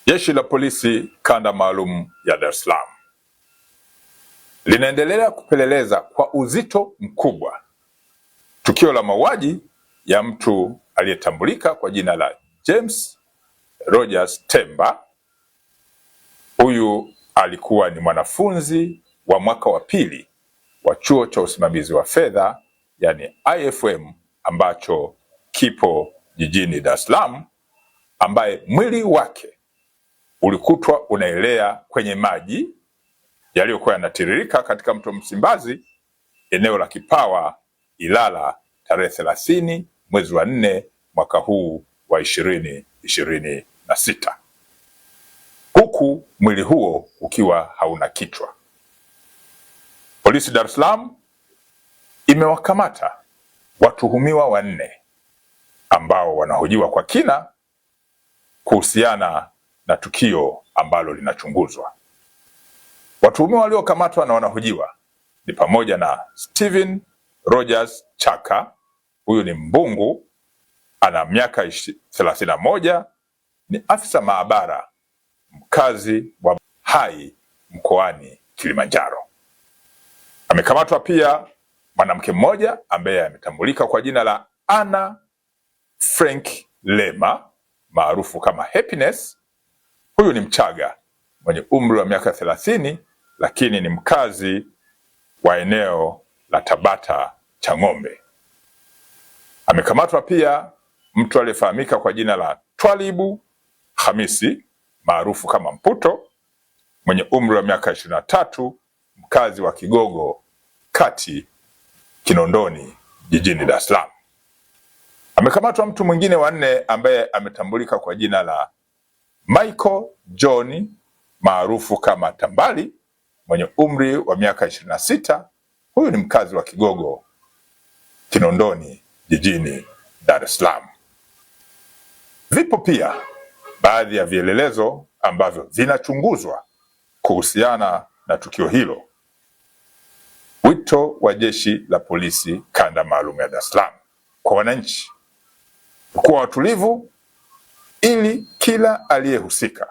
Jeshi la Polisi Kanda Maalum ya Dar es Salaam linaendelea kupeleleza kwa uzito mkubwa tukio la mauaji ya mtu aliyetambulika kwa jina la James Rogers Temba. Huyu alikuwa ni mwanafunzi wa mwaka wa pili wa chuo cha usimamizi wa fedha yani IFM ambacho kipo jijini Dar es Salaam, ambaye mwili wake ulikutwa unaelea kwenye maji yaliyokuwa yanatiririka katika mto Msimbazi, eneo la Kipawa, Ilala, tarehe 30 mwezi wa 4 mwaka huu wa 2026, huku mwili huo ukiwa hauna kichwa. Polisi Dar es Salaam imewakamata watuhumiwa 4 ambao wanahojiwa kwa kina kuhusiana na tukio ambalo linachunguzwa. Watuhumiwa waliokamatwa na wanahojiwa ni pamoja na Steven Rogers Chaka, huyu ni mbungu, ana miaka 31, ni afisa maabara mkazi wa Hai mkoani Kilimanjaro. Amekamatwa pia mwanamke mmoja ambaye ametambulika kwa jina la Anna Frank Lema maarufu kama Happiness. Huyu ni Mchaga mwenye umri wa miaka 30, lakini ni mkazi wa eneo la Tabata Chang'ombe. Amekamatwa pia mtu aliyefahamika kwa jina la Twalibu Hamisi maarufu kama Mputo mwenye umri wa miaka 23, mkazi wa Kigogo Kati, Kinondoni, jijini Dar es Salaam. Amekamatwa mtu mwingine wa 4 ambaye ametambulika kwa jina la Michael John maarufu kama Tambali mwenye umri wa miaka 26. Huyu ni mkazi wa Kigogo, Kinondoni, jijini Dar es Salaam. Vipo pia baadhi ya vielelezo ambavyo vinachunguzwa kuhusiana na tukio hilo. Wito wa Jeshi la Polisi Kanda Maalum ya Dar es Salaam kwa wananchi kuwa watulivu ili kila aliyehusika